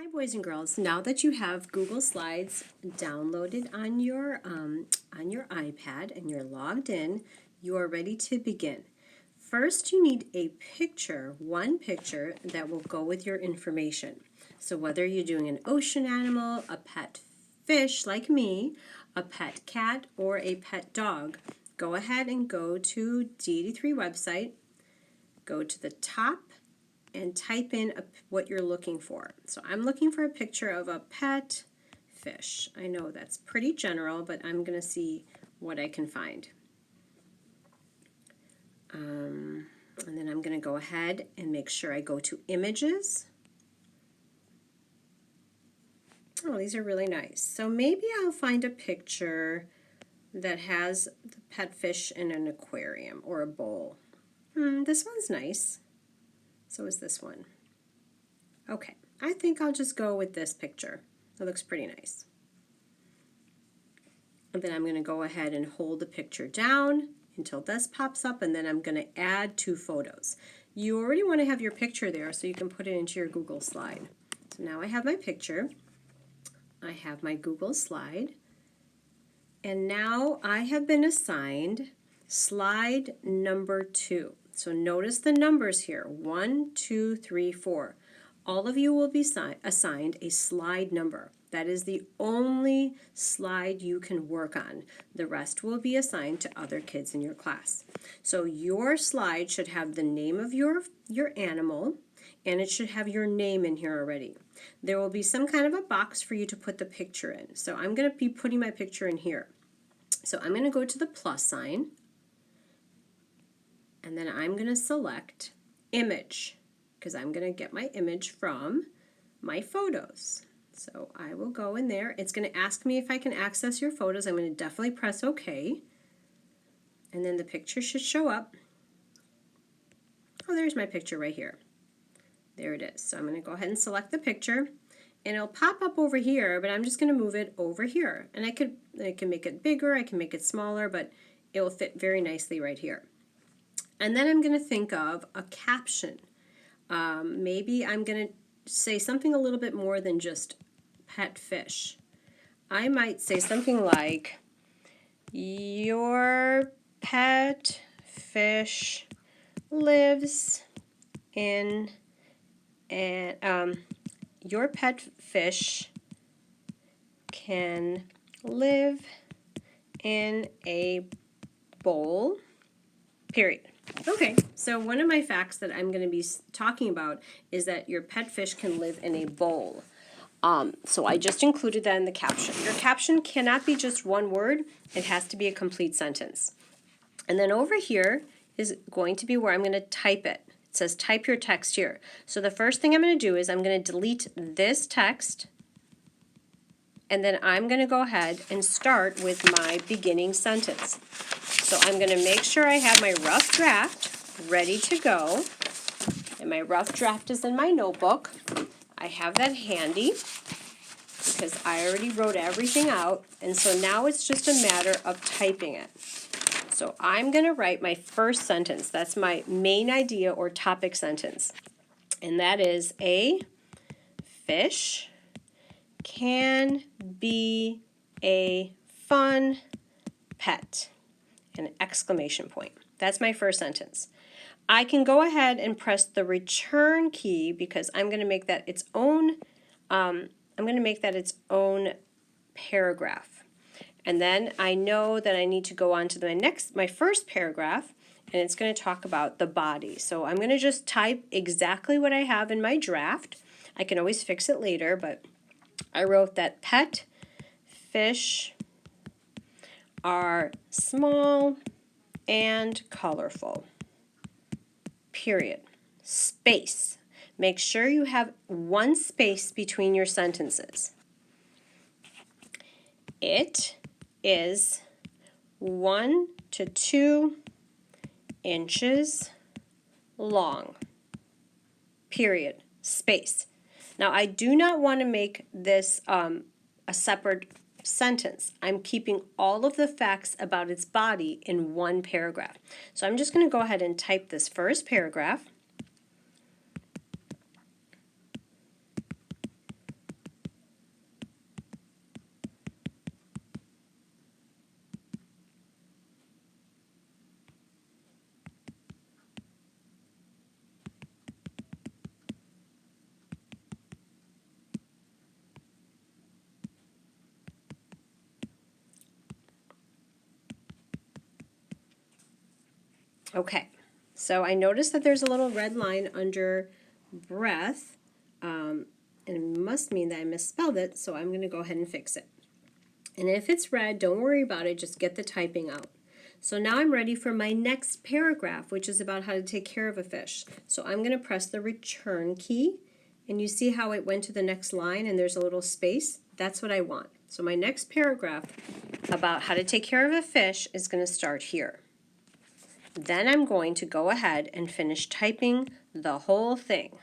Hi boys and girls, now that you have Google Slides downloaded on your iPad and you're logged in, you are ready to begin. First you need a picture, one picture that will go with your information. So whether you're doing an ocean animal, a pet fish like me, a pet cat, or a pet dog, go ahead and go to D83 website, go to the top and type in what you're looking for. So I'm looking for a picture of a pet fish. I know that's pretty general, but I'm going to see what I can find. And then I'm going to go ahead and make sure I go to images. Oh, these are really nice. So maybe I'll find a picture that has the pet fish in an aquarium or a bowl. This one's nice. So is this one. Okay, I think I'll just go with this picture. It looks pretty nice. And then I'm going to go ahead and hold the picture down until this pops up, and then I'm going to add two photos. You already want to have your picture there so you can put it into your Google slide. So now I have my picture. I have my Google slide. And now I have been assigned slide number 2. So notice the numbers here, 1, 2, 3, 4. All of you will be assigned a slide number. That is the only slide you can work on. The rest will be assigned to other kids in your class. So your slide should have the name of your animal, and it should have your name in here already. There will be some kind of a box for you to put the picture in. So I'm going to be putting my picture in here. So I'm going to go to the plus sign, and then I'm going to select image, because I'm going to get my image from my photos. So I will go in there. It's going to ask me if I can access your photos. I'm going to definitely press OK. And then the picture should show up. Oh, there's my picture right here. There it is. So I'm going to go ahead and select the picture. And it'll pop up over here, but I'm just going to move it over here. And I can make it bigger, I can make it smaller, but it will fit very nicely right here. And then I'm going to think of a caption. Maybe I'm going to say something a little bit more than just pet fish. I might say something like, your pet fish lives in your pet fish can live in a bowl, period. Okay, so one of my facts that I'm going to be talking about is that your pet fish can live in a bowl. So I just included that in the caption. Your caption cannot be just one word. It has to be a complete sentence. And then over here is going to be where I'm going to type it. It says type your text here. So the first thing I'm going to do is I'm going to delete this text, and then I'm going to go ahead and start with my beginning sentence. So I'm going to make sure I have my rough draft ready to go, and my rough draft is in my notebook. I have that handy because I already wrote everything out, and so now it's just a matter of typing it. So I'm going to write my first sentence. That's my main idea or topic sentence. And that is, a fish can be a fun pet. An exclamation point. That's my first sentence. I can go ahead and press the return key because I'm going to make that its own paragraph. And then I know that I need to go on to my first paragraph, and it's going to talk about the body. So I'm going to just type exactly what I have in my draft. I can always fix it later, but I wrote that pet fish are small and colorful. Period. Space. Make sure you have one space between your sentences. It is 1 to 2 inches long. Period. Space. Now I do not want to make this a separate sentence. I'm keeping all of the facts about its body in one paragraph. So I'm just going to go ahead and type this first paragraph. Okay, so I noticed that there's a little red line under breath, and it must mean that I misspelled it, so I'm going to go ahead and fix it. And if it's red, don't worry about it, just get the typing out. So now I'm ready for my next paragraph, which is about how to take care of a fish. So I'm going to press the return key, and you see how it went to the next line and there's a little space? That's what I want. So my next paragraph about how to take care of a fish is going to start here. Then I'm going to go ahead and finish typing the whole thing.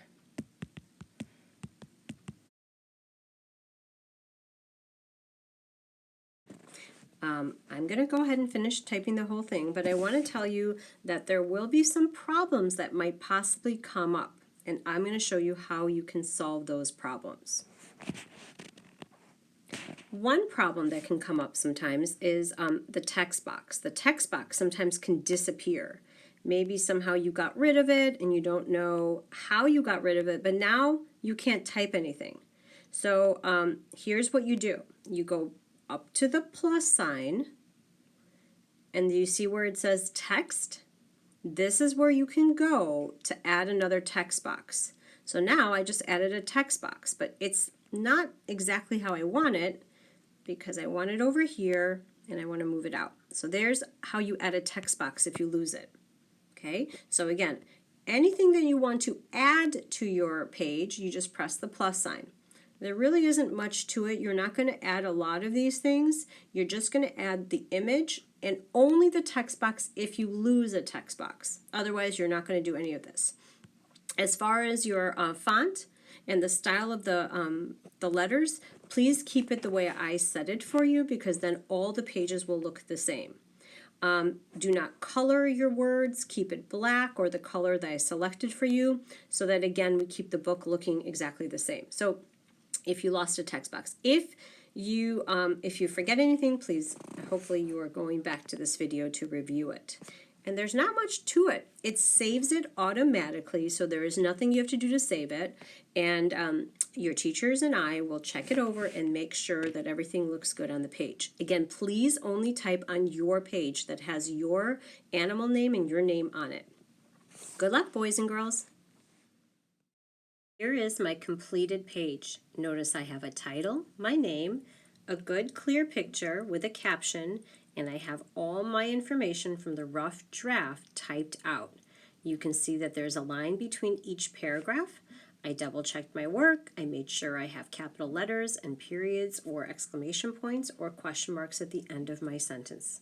I'm going to go ahead and finish typing the whole thing, but I want to tell you that there will be some problems that might possibly come up, and I'm going to show you how you can solve those problems. One problem that can come up sometimes is the text box. The text box sometimes can disappear. Maybe somehow you got rid of it and you don't know how you got rid of it, but now you can't type anything. So here's what you do. You go up to the plus sign, and you see where it says text? This is where you can go to add another text box. So now I just added a text box, but it's not exactly how I want it because I want it over here and I want to move it out. So there's how you add a text box if you lose it. Okay, so again, anything that you want to add to your page, you just press the plus sign. There really isn't much to it. You're not going to add a lot of these things. You're just going to add the image and only the text box if you lose a text box. Otherwise, you're not going to do any of this. As far as your font and the style of the letters, please keep it the way I set it for you because then all the pages will look the same. Do not color your words, keep it black or the color that I selected for you so that again we keep the book looking exactly the same. So if you lost a text box, if you forget anything, please, hopefully you are going back to this video to review it. And there's not much to it. It saves it automatically, so there is nothing you have to do to save it. And your teachers and I will check it over and make sure that everything looks good on the page. Again, please only type on your page that has your animal name and your name on it. Good luck, boys and girls. Here is my completed page. Notice I have a title, my name, a good clear picture with a caption, and I have all my information from the rough draft typed out. You can see that there's a line between each paragraph. I double checked my work. I made sure I have capital letters and periods or exclamation points or question marks at the end of my sentence.